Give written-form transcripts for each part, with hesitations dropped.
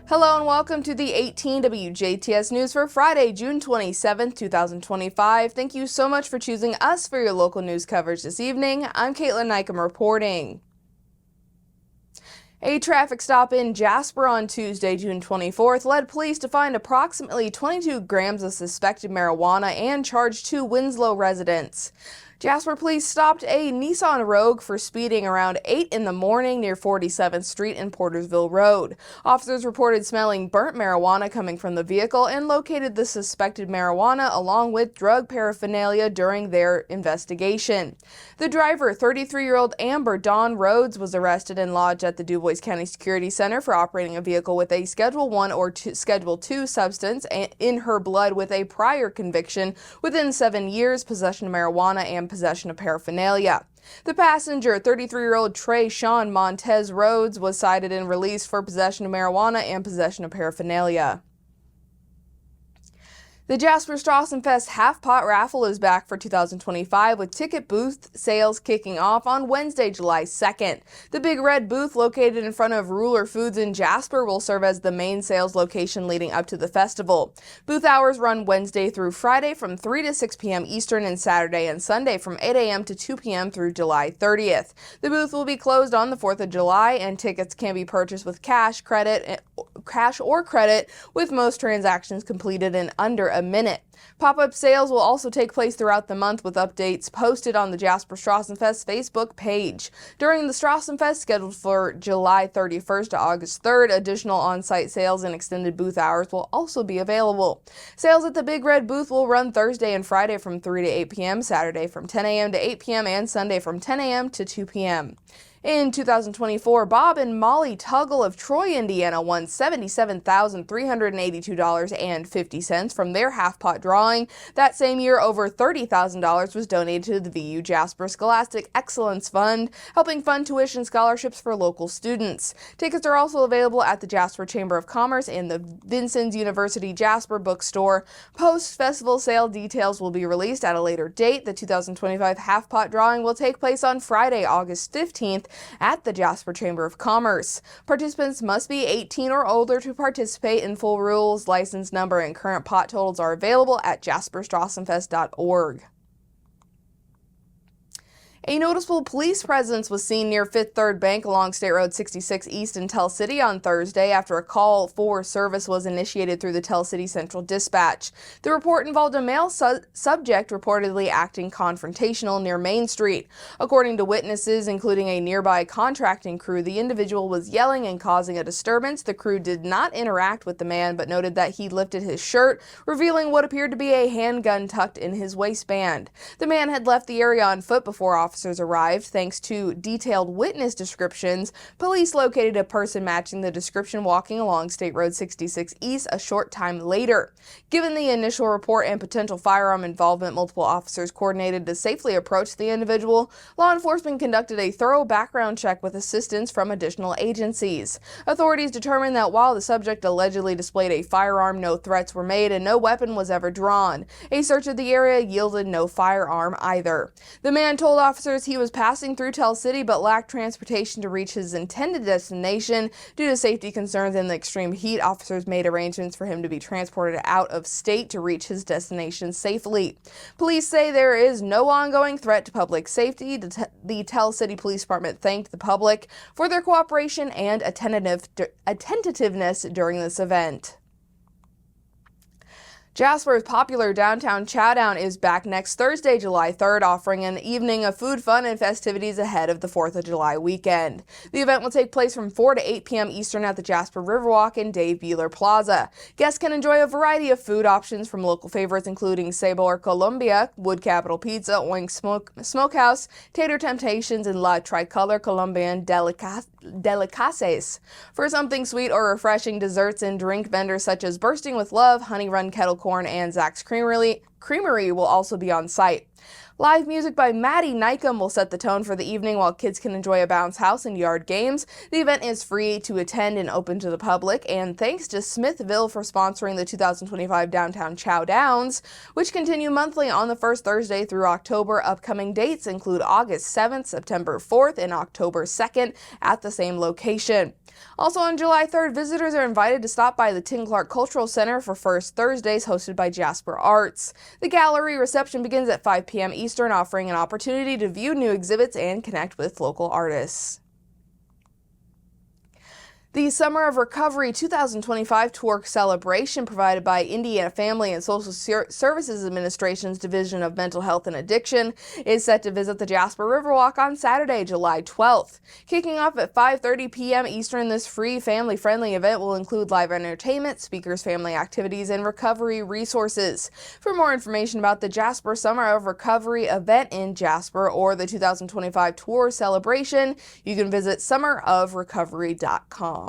Hello and welcome to the 18 WJTS News for Friday, June 27, 2025. Thank you so much for choosing us for your local news coverage this evening. I'm Kaitlyn Neukam reporting. A traffic stop in Jasper on Tuesday, June 24th, led police to find approximately 22 grams of suspected marijuana and charge 2 Winslow residents. Jasper police stopped a Nissan Rogue for speeding around 8 in the morning near 47th Street and Portersville Road. Officers reported smelling burnt marijuana coming from the vehicle and located the suspected marijuana along with drug paraphernalia during their investigation. The driver, 33-year-old Amber Dawn Rhodes, was arrested and lodged at the Dubois County Security Center for operating a vehicle with a Schedule I or Schedule II substance in her blood with a prior conviction within 7 years, possession of marijuana, and possession of paraphernalia. The passenger, 33-year-old Trey Sean Montez Rhodes, was cited and released for possession of marijuana and possession of paraphernalia. The Jasper Strassenfest Half-Pot Raffle is back for 2025 with ticket booth sales kicking off on Wednesday, July 2nd. The Big Red booth located in front of Ruler Foods in Jasper will serve as the main sales location leading up to the festival. Booth hours run Wednesday through Friday from 3 to 6 p.m. Eastern and Saturday and Sunday from 8 a.m. to 2 p.m. through July 30th. The booth will be closed on the 4th of July and tickets can be purchased with cash or credit, with most transactions completed in under a minute. Pop-up sales will also take place throughout the month with updates posted on the Jasper Strassenfest Facebook page. During the Strassenfest, scheduled for July 31st to August 3rd, additional on-site sales and extended booth hours will also be available. Sales at the Big Red booth will run Thursday and Friday from 3 to 8 p.m., Saturday from 10 a.m. to 8 p.m., and Sunday from 10 a.m. to 2 p.m. In 2024, Bob and Molly Tuggle of Troy, Indiana won $77,382.50 from their half-pot drawing. That same year, over $30,000 was donated to the VU Jasper Scholastic Excellence Fund, helping fund tuition scholarships for local students. Tickets are also available at the Jasper Chamber of Commerce and the Vincennes University Jasper Bookstore. Post-festival sale details will be released at a later date. The 2025 half-pot drawing will take place on Friday, August 15th, at the Jasper Chamber of Commerce. Participants must be 18 or older to participate. In full rules, license number, and current pot totals are available at jasperstrassenfest.org. A noticeable police presence was seen near Fifth Third Bank along State Road 66 East in Tell City on Thursday after a call for service was initiated through the Tell City Central Dispatch. The report involved a male subject reportedly acting confrontational near Main Street. According to witnesses, including a nearby contracting crew, the individual was yelling and causing a disturbance. The crew did not interact with the man, but noted that he lifted his shirt, revealing what appeared to be a handgun tucked in his waistband. The man had left the area on foot before officers arrived. Thanks to detailed witness descriptions, police located a person matching the description walking along State Road 66 East a short time later. Given the initial report and potential firearm involvement, multiple officers coordinated to safely approach the individual. Law enforcement conducted a thorough background check with assistance from additional agencies. Authorities determined that while the subject allegedly displayed a firearm, no threats were made and no weapon was ever drawn. A search of the area yielded no firearm either. The man told officers he was passing through Tell City but lacked transportation to reach his intended destination. Due to safety concerns and the extreme heat, officers made arrangements for him to be transported out of state to reach his destination safely. Police say there is no ongoing threat to public safety. The Tell City Police Department thanked the public for their cooperation and attentiveness during this event. Jasper's popular downtown Chowdown is back next Thursday, July 3rd, offering an evening of food, fun, and festivities ahead of the 4th of July weekend. The event will take place from 4 to 8 p.m. Eastern at the Jasper Riverwalk and Dave Buehler Plaza. Guests can enjoy a variety of food options from local favorites including Sabor Colombia, Wood Capital Pizza, Oink Smokehouse, Tater Temptations, and La Tricolor Colombian Delicacies. For something sweet or refreshing, desserts and drink vendors such as Bursting with Love, Honey Run Kettle Corn, and Zach's Creamery will also be on site. Live music by Kaitlyn Neukam will set the tone for the evening while kids can enjoy a bounce house and yard games. The event is free to attend and open to the public, and thanks to Smithville for sponsoring the 2025 Downtown Chow Downs, which continue monthly on the first Thursday through October. Upcoming dates include August 7th, September 4th, and October 2nd at the same location. Also on July 3rd, visitors are invited to stop by the Tim Clark Cultural Center for First Thursdays hosted by Jasper Arts. The gallery reception begins at 5 p.m. Eastern, offering an opportunity to view new exhibits and connect with local artists. The Summer of Recovery 2025 tour celebration provided by Indiana Family and Social Services Administration's Division of Mental Health and Addiction is set to visit the Jasper Riverwalk on Saturday, July 12th. Kicking off at 5:30 p.m. Eastern, this free family-friendly event will include live entertainment, speakers, family activities, and recovery resources. For more information about the Jasper Summer of Recovery event in Jasper or the 2025 tour celebration, you can visit summerofrecovery.com.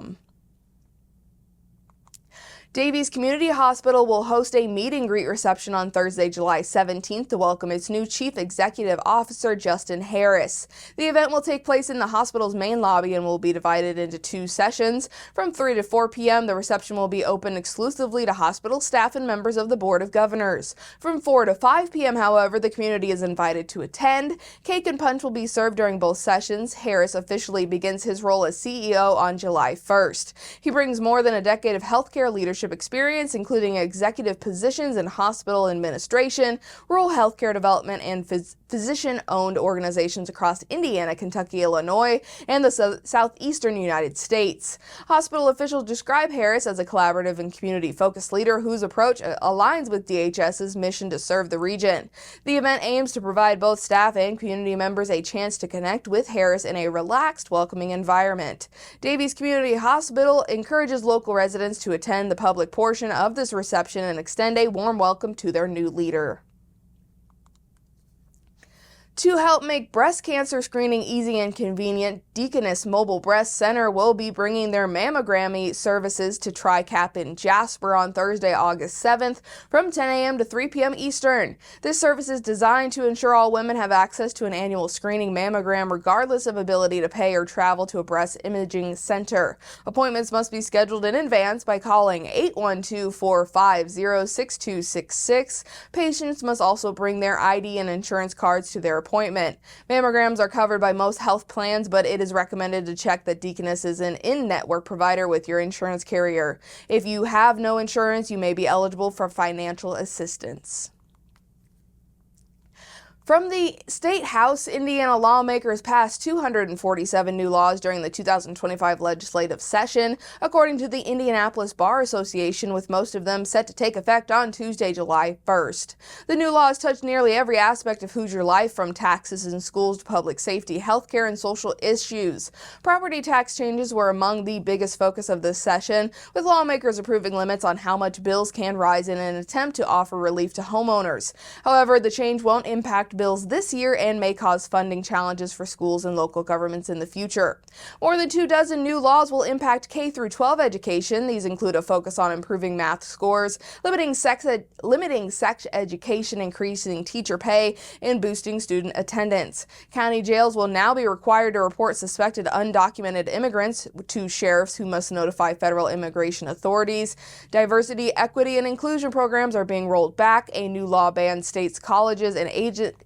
Davies Community Hospital will host a meet-and-greet reception on Thursday, July 17th to welcome its new Chief Executive Officer, Justin Harris. The event will take place in the hospital's main lobby and will be divided into two sessions. From 3 to 4 p.m., the reception will be open exclusively to hospital staff and members of the Board of Governors. From 4 to 5 p.m., however, the community is invited to attend. Cake and punch will be served during both sessions. Harris officially begins his role as CEO on July 1st. He brings more than a decade of healthcare leadership experience, including executive positions in hospital administration, rural healthcare development, and physician-owned organizations across Indiana, Kentucky, Illinois, and the southeastern United States. Hospital officials describe Harris as a collaborative and community-focused leader whose approach aligns with DHS's mission to serve the region. The event aims to provide both staff and community members a chance to connect with Harris in a relaxed, welcoming environment. Davies Community Hospital encourages local residents to attend the public portion of this reception and extend a warm welcome to their new leader. To help make breast cancer screening easy and convenient, Deaconess Mobile Breast Center will be bringing their mammogram services to TriCap in Jasper on Thursday, August 7th from 10 a.m. to 3 p.m. Eastern. This service is designed to ensure all women have access to an annual screening mammogram regardless of ability to pay or travel to a breast imaging center. Appointments must be scheduled in advance by calling 812-450-6266. Patients must also bring their ID and insurance cards to their appointment. Mammograms are covered by most health plans, but it is recommended to check that Deaconess is an in-network provider with your insurance carrier. If you have no insurance, you may be eligible for financial assistance. From the State House, Indiana lawmakers passed 247 new laws during the 2025 legislative session, according to the Indianapolis Bar Association, with most of them set to take effect on Tuesday, July 1st. The new laws touch nearly every aspect of Hoosier life, from taxes and schools to public safety, healthcare, and social issues. Property tax changes were among the biggest focus of this session, with lawmakers approving limits on how much bills can rise in an attempt to offer relief to homeowners. However, the change won't impact bills this year and may cause funding challenges for schools and local governments in the future. More than 24 new laws will impact K-12 education. These include a focus on improving math scores, limiting sex education, increasing teacher pay, and boosting student attendance. County jails will now be required to report suspected undocumented immigrants to sheriffs, who must notify federal immigration authorities. Diversity, equity, and inclusion programs are being rolled back. A new law bans states, colleges, and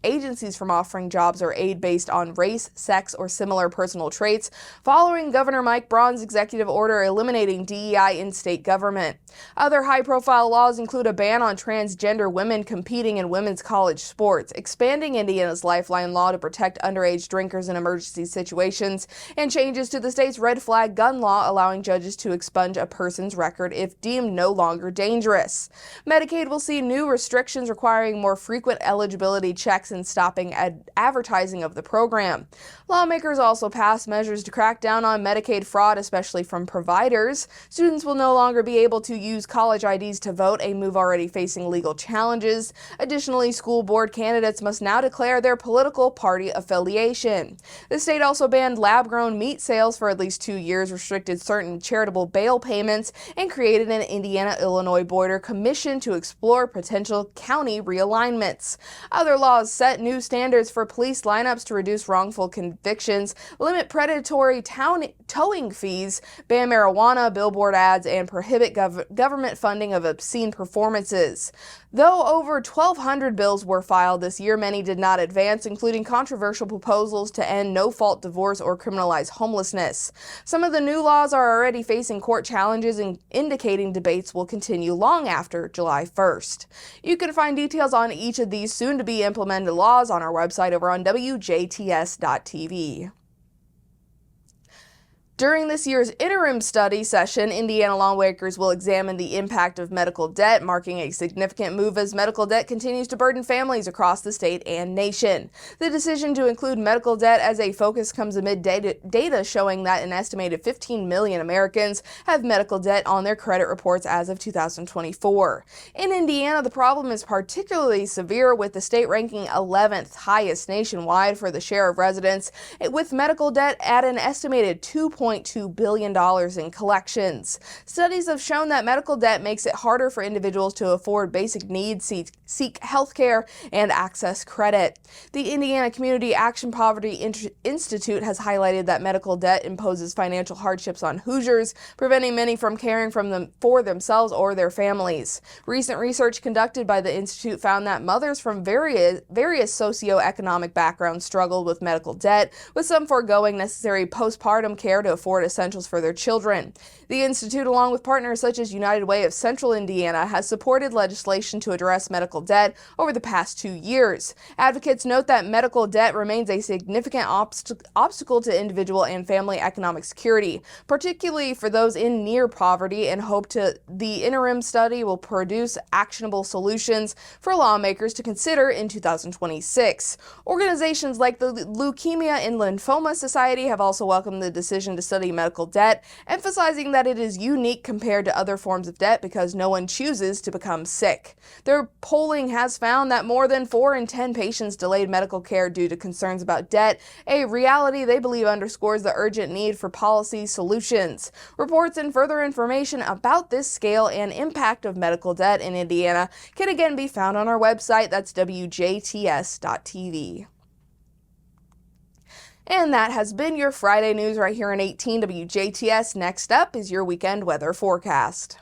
agencies from offering jobs or aid based on race, sex, or similar personal traits, following Governor Mike Braun's executive order eliminating DEI in state government. Other high-profile laws include a ban on transgender women competing in women's college sports, expanding Indiana's Lifeline law to protect underage drinkers in emergency situations, and changes to the state's red flag gun law, allowing judges to expunge a person's record if deemed no longer dangerous. Medicaid will see new restrictions requiring more frequent eligibility checks and stopping advertising of the program. Lawmakers also passed measures to crack down on Medicaid fraud, especially from providers. Students will no longer be able to use college IDs to vote, a move already facing legal challenges. Additionally, school board candidates must now declare their political party affiliation. The state also banned lab-grown meat sales for at least 2 years, restricted certain charitable bail payments, and created an Indiana-Illinois border commission to explore potential county realignments. Other laws set new standards for police lineups to reduce wrongful convictions, limit predatory towing fees, ban marijuana, billboard ads, and prohibit government funding of obscene performances. Though over 1,200 bills were filed this year, many did not advance, including controversial proposals to end no-fault divorce or criminalize homelessness. Some of the new laws are already facing court challenges, indicating debates will continue long after July 1st. You can find details on each of these soon-to-be implemented laws on our website over on WJTS.tv. During this year's interim study session, Indiana lawmakers will examine the impact of medical debt, marking a significant move as medical debt continues to burden families across the state and nation. The decision to include medical debt as a focus comes amid data showing that an estimated 15 million Americans have medical debt on their credit reports as of 2024. In Indiana, the problem is particularly severe, with the state ranking 11th highest nationwide for the share of residents with medical debt at an estimated $2.2 billion in collections. Studies have shown that medical debt makes it harder for individuals to afford basic needs, seek health care, and access credit. The Indiana Community Action Poverty Institute has highlighted that medical debt imposes financial hardships on Hoosiers, preventing many from caring for themselves or their families. Recent research conducted by the Institute found that mothers from various socioeconomic backgrounds struggled with medical debt, with some foregoing necessary postpartum care to afford essentials for their children. The Institute, along with partners such as United Way of Central Indiana, has supported legislation to address medical debt over the past 2 years. Advocates note that medical debt remains a significant obstacle to individual and family economic security, particularly for those in near poverty, and hope the interim study will produce actionable solutions for lawmakers to consider in 2026. Organizations like the Leukemia and Lymphoma Society have also welcomed the decision to study medical debt, emphasizing that it is unique compared to other forms of debt because no one chooses to become sick. Their polling has found that more than 4 in 10 patients delayed medical care due to concerns about debt, a reality they believe underscores the urgent need for policy solutions. Reports and further information about this scale and impact of medical debt in Indiana can again be found on our website, that's WJTS.tv. And that has been your Friday news right here on 18 WJTS. Next up is your weekend weather forecast.